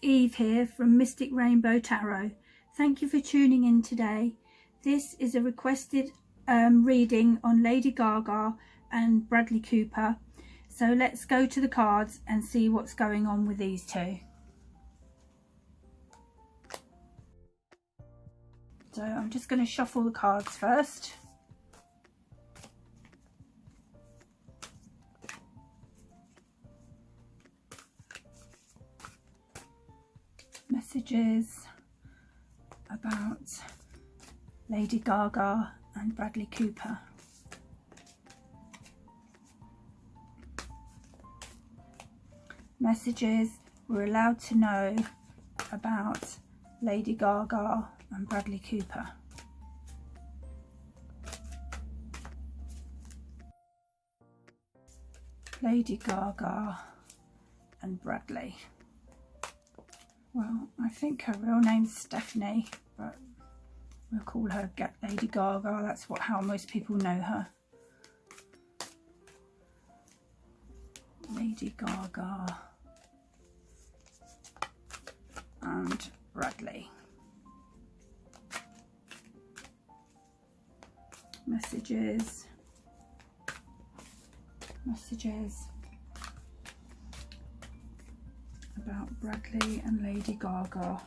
Eve here from Mystic Rainbow Tarot. Thank you for tuning in today. This is a requested reading on Lady Gaga and Bradley Cooper. So let's go to the cards and see what's going on with these two. So I'm just going to shuffle the cards first. Messages about Lady Gaga and Bradley Cooper. Messages we're allowed to know about Lady Gaga and Bradley Cooper. Lady Gaga and Bradley. Well, I think her real name's Stephanie, but we'll call her Lady Gaga. That's how most people know her. Lady Gaga and Bradley. Messages about Bradley and Lady Gaga.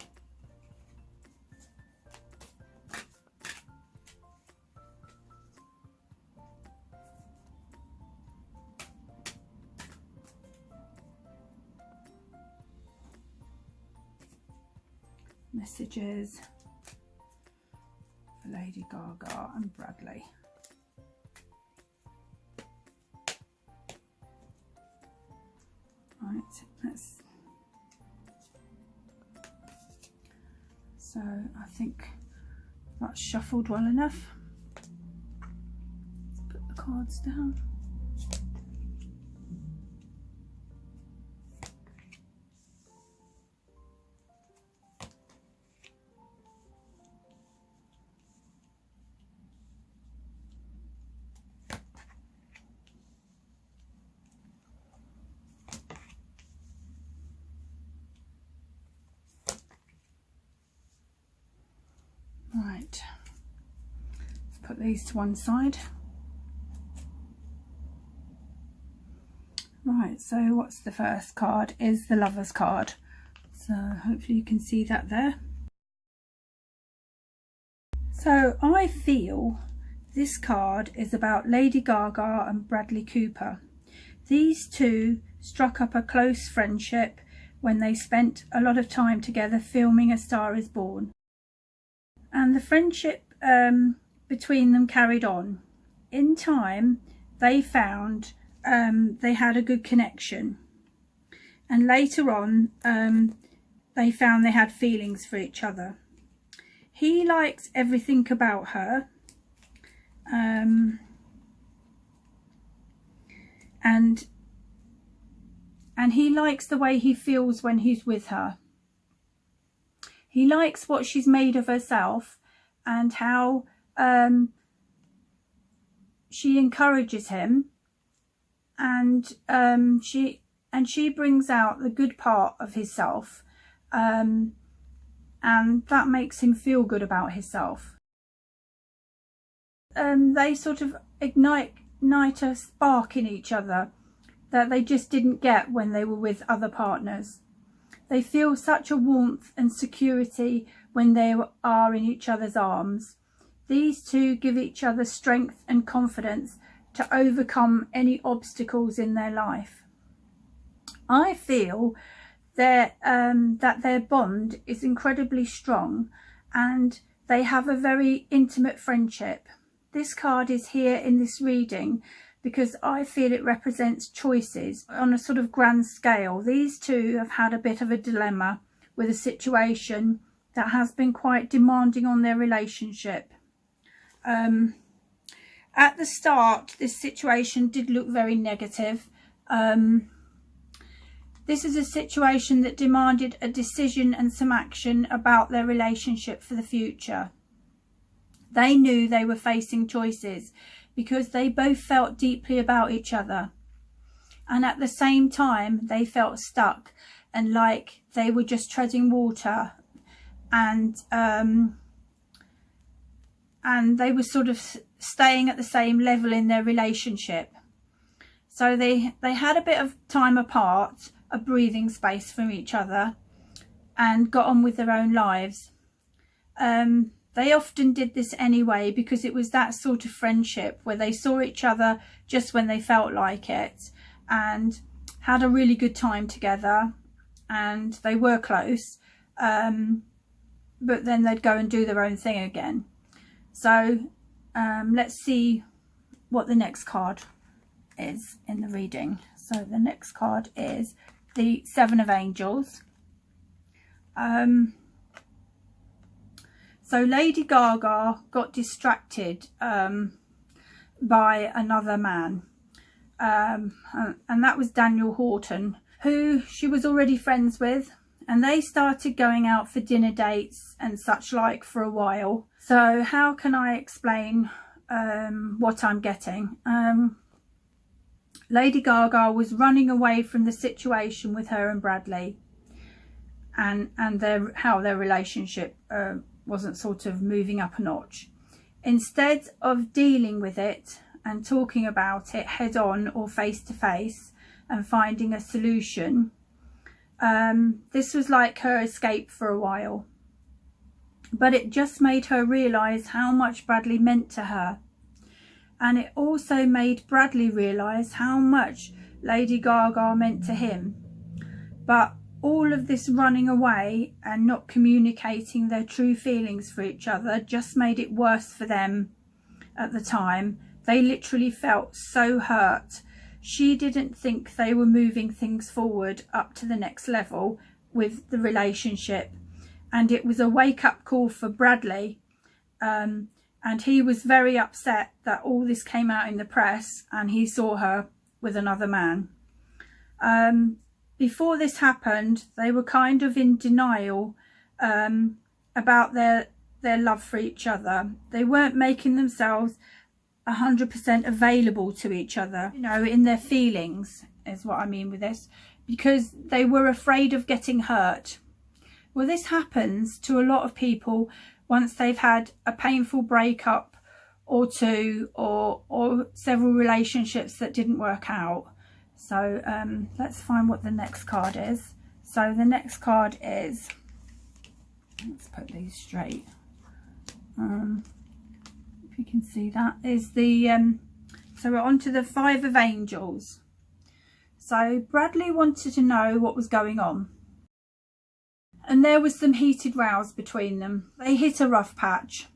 Messages for Lady Gaga and Bradley. Right, so I think that's shuffled well enough. Let's put the cards down. Right, let's put these to one side. Right, so what's the first card? Is the Lover's card. So hopefully you can see that there. So I feel this card is about Lady Gaga and Bradley Cooper. These two struck up a close friendship when they spent a lot of time together filming A Star Is Born. And the friendship between them carried on. In time, they found they had a good connection. And later on, they found they had feelings for each other. He likes everything about her. And he likes the way he feels when he's with her. He likes what she's made of herself and how she encourages him, and she brings out the good part of himself, and that makes him feel good about himself. They sort of ignite a spark in each other that they just didn't get when they were with other partners. They feel such a warmth and security when they are in each other's arms. These two give each other strength and confidence to overcome any obstacles in their life. I feel that their bond is incredibly strong and they have a very intimate friendship. This card is here in this reading because I feel it represents choices on a sort of grand scale. These two have had a bit of a dilemma with a situation that has been quite demanding on their relationship. At the start, this situation did look very negative. This is a situation that demanded a decision and some action about their relationship for the future. They knew they were facing choices because they both felt deeply about each other, and at the same time they felt stuck and like they were just treading water, and they were sort of staying at the same level in their relationship. So they had a bit of time apart, a breathing space from each other, and got on with their own lives. They often did this anyway, because it was that sort of friendship where they saw each other just when they felt like it, and had a really good time together, and they were close, but then they'd go and do their own thing again. So let's see what the next card is in the reading. So the next card is the Seven of Angels. So Lady Gaga got distracted by another man, and that was Daniel Horton, who she was already friends with, and they started going out for dinner dates and such like for a while. So how can I explain what I'm getting? Lady Gaga was running away from the situation with her and Bradley, and how their relationship wasn't sort of moving up a notch. Instead of dealing with it and talking about it head on or face to face and finding a solution, this was like her escape for a while. But it just made her realise how much Bradley meant to her. And it also made Bradley realise how much Lady Gaga meant to him. But all of this running away and not communicating their true feelings for each other just made it worse for them at the time. They literally felt so hurt. She didn't think they were moving things forward up to the next level with the relationship. And it was a wake-up call for Bradley. And he was very upset that all this came out in the press and he saw her with another man. Before this happened, they were kind of in denial about their love for each other. They weren't making themselves 100% available to each other, you know, in their feelings is what I mean with this, because they were afraid of getting hurt. Well, this happens to a lot of people once they've had a painful breakup or two, or several relationships that didn't work out. So let's find what the next card is. So the next card is, let's put these straight. If you can see that, is the, so we're on to the Five of Angels. So Bradley wanted to know what was going on. And there was some heated rows between them. They hit a rough patch.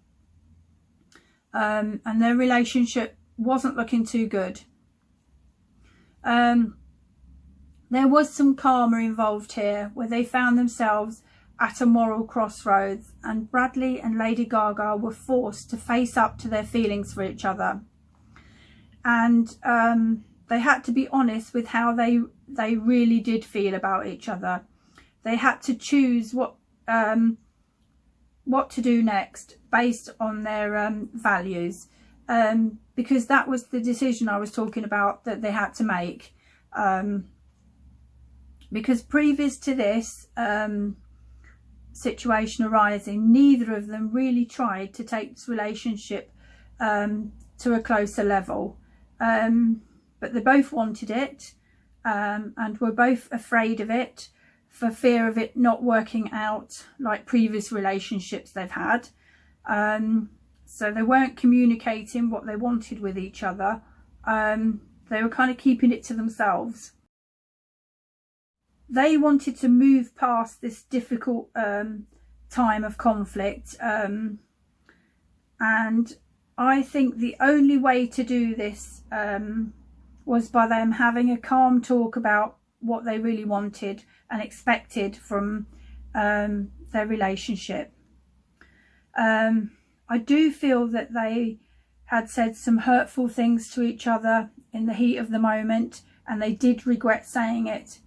And their relationship wasn't looking too good. There was some karma involved here, where they found themselves at a moral crossroads, and Bradley and Lady Gaga were forced to face up to their feelings for each other. And they had to be honest with how they really did feel about each other. They had to choose what to do next based on their values, because that was the decision I was talking about that they had to make. Because previous to this situation arising, neither of them really tried to take this relationship to a closer level, but they both wanted it, and were both afraid of it, for fear of it not working out like previous relationships they've had. So they weren't communicating what they wanted with each other. They were kind of keeping it to themselves. They wanted to move past this difficult time of conflict, and I think the only way to do this was by them having a calm talk about what they really wanted and expected from their relationship. I do feel that they had said some hurtful things to each other in the heat of the moment, and they did regret saying it.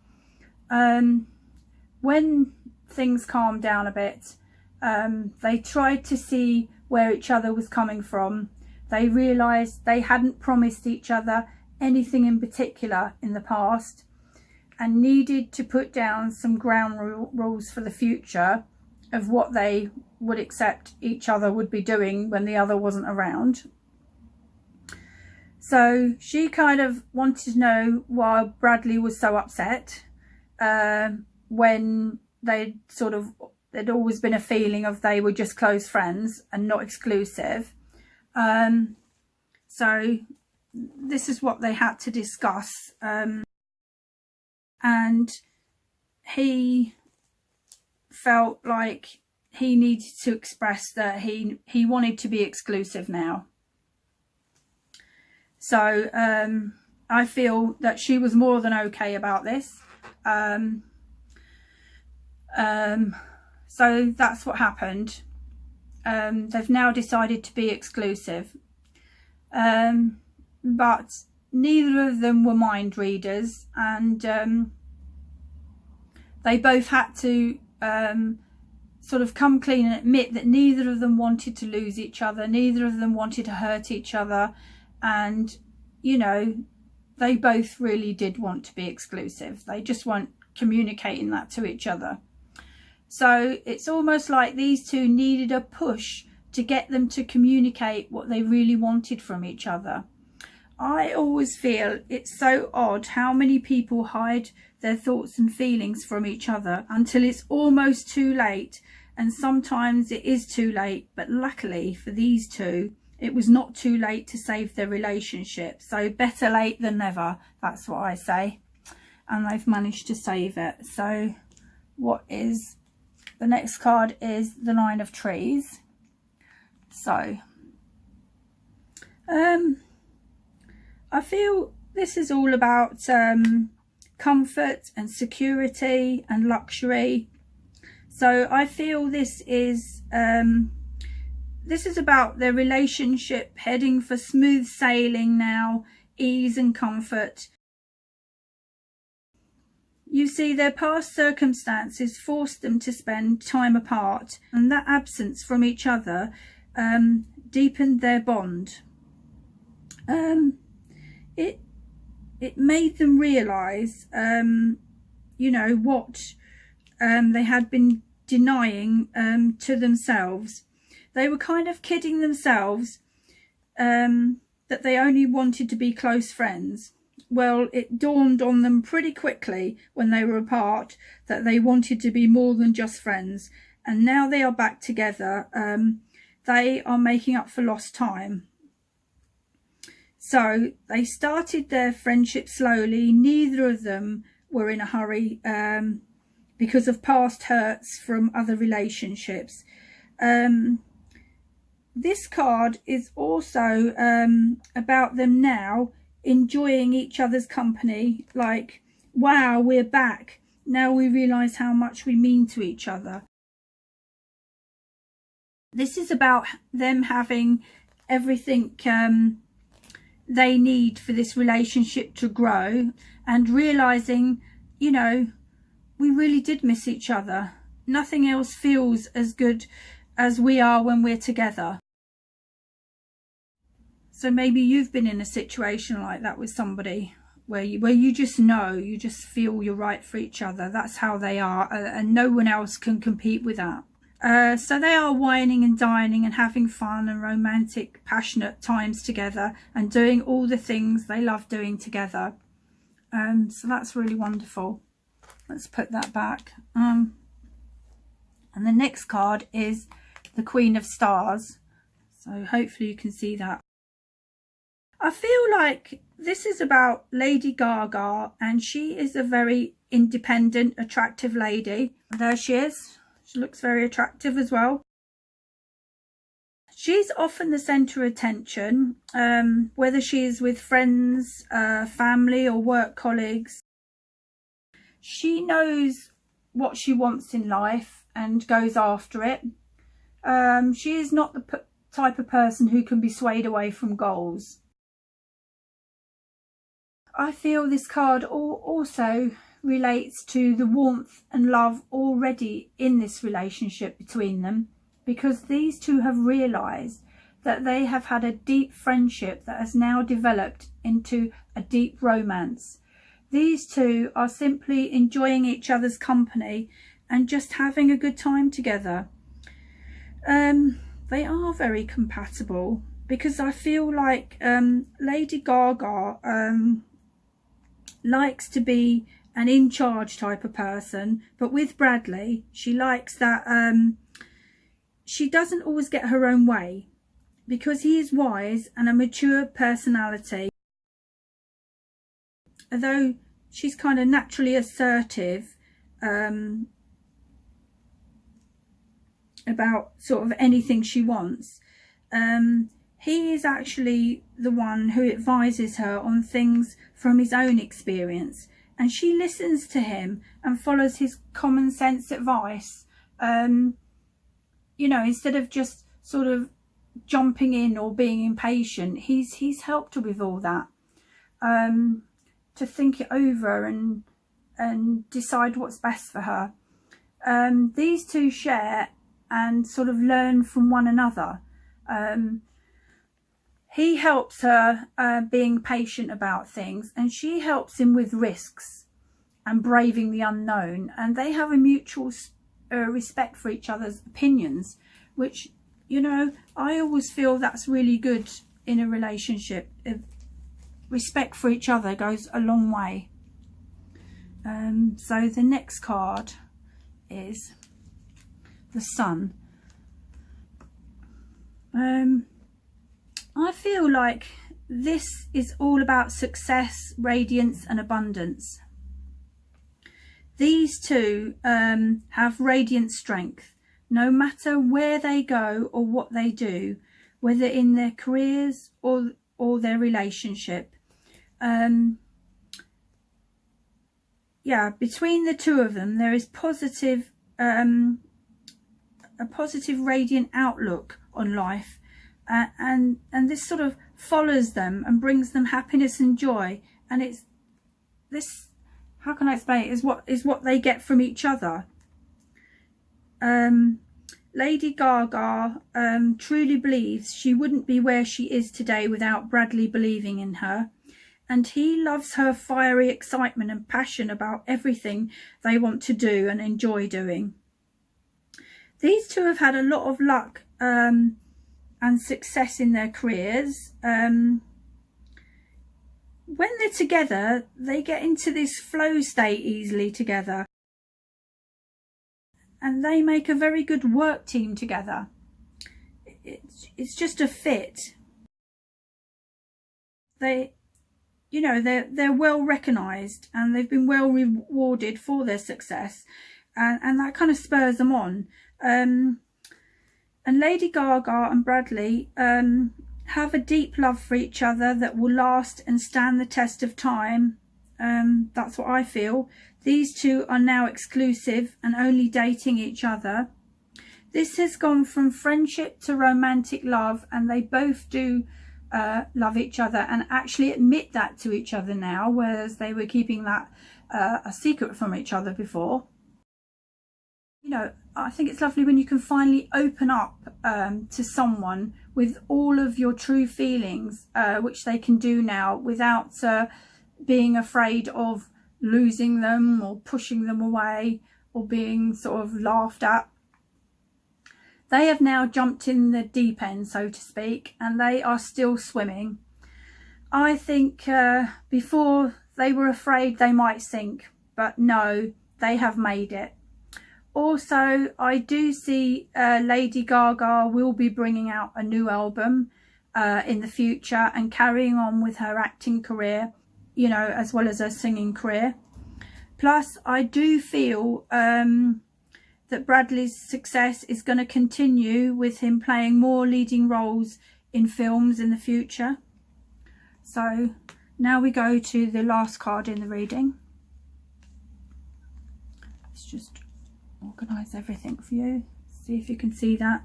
When things calmed down a bit, they tried to see where each other was coming from. They realised they hadn't promised each other anything in particular in the past, and needed to put down some ground rules for the future of what they would accept each other would be doing when the other wasn't around. So she kind of wanted to know why Bradley was so upset when there'd always been a feeling of they were just close friends and not exclusive. So this is what they had to discuss, and he felt like he needed to express that he wanted to be exclusive now. So I feel that she was more than okay about this. So that's what happened. They've now decided to be exclusive. But neither of them were mind readers, and they both had to sort of come clean and admit that neither of them wanted to lose each other, neither of them wanted to hurt each other, and you know, they both really did want to be exclusive. They just weren't communicating that to each other. So it's almost like these two needed a push to get them to communicate what they really wanted from each other. I always feel it's so odd how many people hide their thoughts and feelings from each other until it's almost too late, and sometimes it is too late, but luckily for these two it was not too late to save their relationship. So better late than never, that's what I say, and they've managed to save it. So what is the next card is the Nine of Trees. So I feel this is all about comfort and security and luxury. So I feel this is about their relationship heading for smooth sailing now, ease and comfort. You see, their past circumstances forced them to spend time apart, and that absence from each other deepened their bond. It made them realise, you know, what they had been denying to themselves. They were kind of kidding themselves that they only wanted to be close friends. Well, it dawned on them pretty quickly when they were apart that they wanted to be more than just friends. And now they are back together. They are making up for lost time. So they started their friendship slowly. Neither of them were in a hurry because of past hurts from other relationships. This card is also about them now enjoying each other's company. Like, wow, we're back. Now we realise how much we mean to each other. This is about them having everything they need for this relationship to grow, and realising, you know, we really did miss each other. Nothing else feels as good as we are when we're together. So maybe you've been in a situation like that with somebody where you just know, you just feel you're right for each other. That's how they are, and no one else can compete with that. So they are wining and dining and having fun and romantic, passionate times together, and doing all the things they love doing together. So that's really wonderful. Let's put that back. And the next card is the Queen of Stars. So hopefully you can see that. I feel like this is about Lady Gaga, and she is a very independent, attractive lady. There she is. She looks very attractive as well. She's often the centre of attention, whether she is with friends, family or work colleagues. She knows what she wants in life and goes after it. She is not the type of person who can be swayed away from goals. I feel this card also relates to the warmth and love already in this relationship between them, because these two have realised that they have had a deep friendship that has now developed into a deep romance. These two are simply enjoying each other's company and just having a good time together. They are very compatible, because I feel like Lady Gaga likes to be an in charge type of person, but with Bradley she likes that she doesn't always get her own way, because he is wise and a mature personality. Although she's kind of naturally assertive about sort of anything she wants, he is actually the one who advises her on things from his own experience, and she listens to him and follows his common sense advice, you know, instead of just sort of jumping in or being impatient. He's helped her with all that, to think it over and decide what's best for her. These two share and sort of learn from one another. He helps her being patient about things, and she helps him with risks and braving the unknown, and they have a mutual respect for each other's opinions, which, you know, I always feel that's really good in a relationship. Respect for each other goes a long way. So the next card is the Sun. I feel like this is all about success, radiance and abundance. These two have radiant strength, no matter where they go or what they do, whether in their careers or their relationship. Yeah, between the two of them there is positive, a positive radiant outlook on life, and this sort of follows them and brings them happiness and joy, and it's this, how can I explain it, is what they get from each other. Lady Gaga truly believes she wouldn't be where she is today without Bradley believing in her, and he loves her fiery excitement and passion about everything they want to do and enjoy doing. These two have had a lot of luck and success in their careers. When they're together, they get into this flow state easily together, and they make a very good work team together. It's just a fit. They, you know, they're well recognised and they've been well rewarded for their success, and that kind of spurs them on. And Lady Gaga and Bradley have a deep love for each other that will last and stand the test of time. That's what I feel. These two are now exclusive and only dating each other. This has gone from friendship to romantic love, and they both do love each other and actually admit that to each other now, whereas they were keeping that a secret from each other before. You know, I think it's lovely when you can finally open up to someone with all of your true feelings, which they can do now without being afraid of losing them or pushing them away or being sort of laughed at. They have now jumped in the deep end, so to speak, and they are still swimming. I think before they were afraid they might sink, but no, they have made it. Also, I do see Lady Gaga will be bringing out a new album in the future and carrying on with her acting career, you know, as well as her singing career. Plus, I do feel that Bradley's success is going to continue with him playing more leading roles in films in the future. So now we go to the last card in the reading. Let's just organise everything for you, see if you can see that.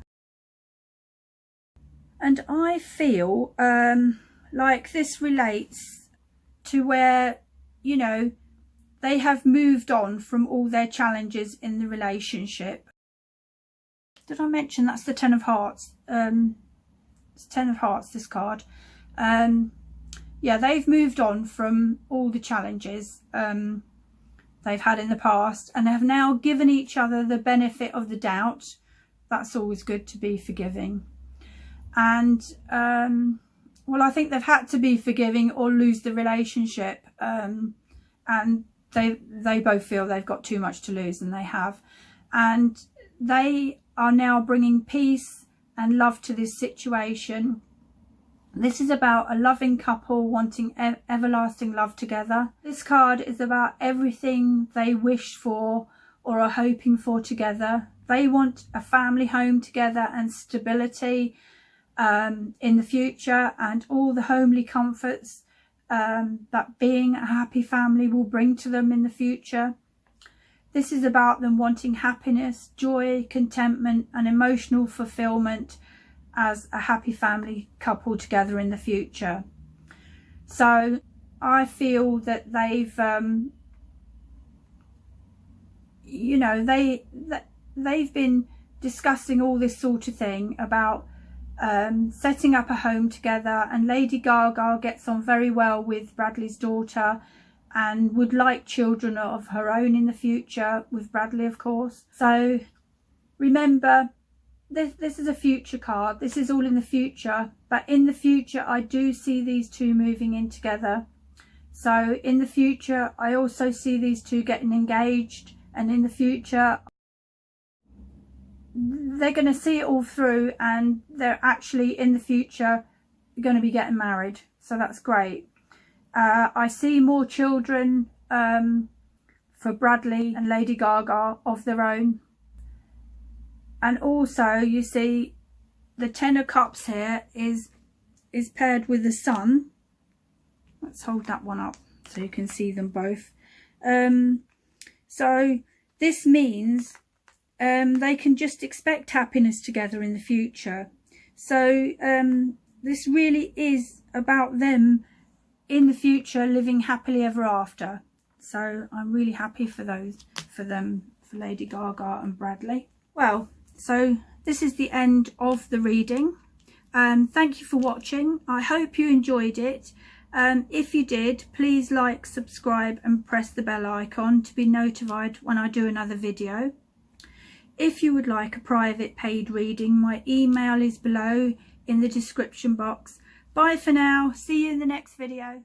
And I feel like this relates to where, you know, they have moved on from all their challenges in the relationship. Did I mention that's the Ten of Hearts? It's Ten of Hearts, this card. yeah, they've moved on from all the challenges they've had in the past, and have now given each other the benefit of the doubt. That's always good, to be forgiving. And well, I think they've had to be forgiving or lose the relationship, and they both feel they've got too much to lose, and they have, and they are now bringing peace and love to this situation. This is about a loving couple wanting everlasting love together. This card is about everything they wish for or are hoping for together. They want a family home together and stability in the future, and all the homely comforts that being a happy family will bring to them in the future. This is about them wanting happiness, joy, contentment and emotional fulfillment as a happy family couple together in the future. So I feel that they've you know, they've been discussing all this sort of thing about setting up a home together, and Lady Gaga gets on very well with Bradley's daughter and would like children of her own in the future with Bradley, of course. So remember, this is a future card. This is all in the future, but in the future I do see these two moving in together. So in the future I also see these two getting engaged, and in the future they're going to see it all through, and they're actually in the future going to be getting married. So that's great. I see more children for Bradley and Lady Gaga of their own. And also you see the Ten of Cups here is paired with the Sun. Let's hold that one up so you can see them both. So this means they can just expect happiness together in the future. So this really is about them in the future living happily ever after. So I'm really happy for them, for Lady Gaga and Bradley. Well, so this is the end of the reading. Thank you for watching. I hope you enjoyed it. If you did, please like, subscribe and press the bell icon to be notified when I do another video. If you would like a private paid reading, my email is below in the description box. Bye for now. See you in the next video.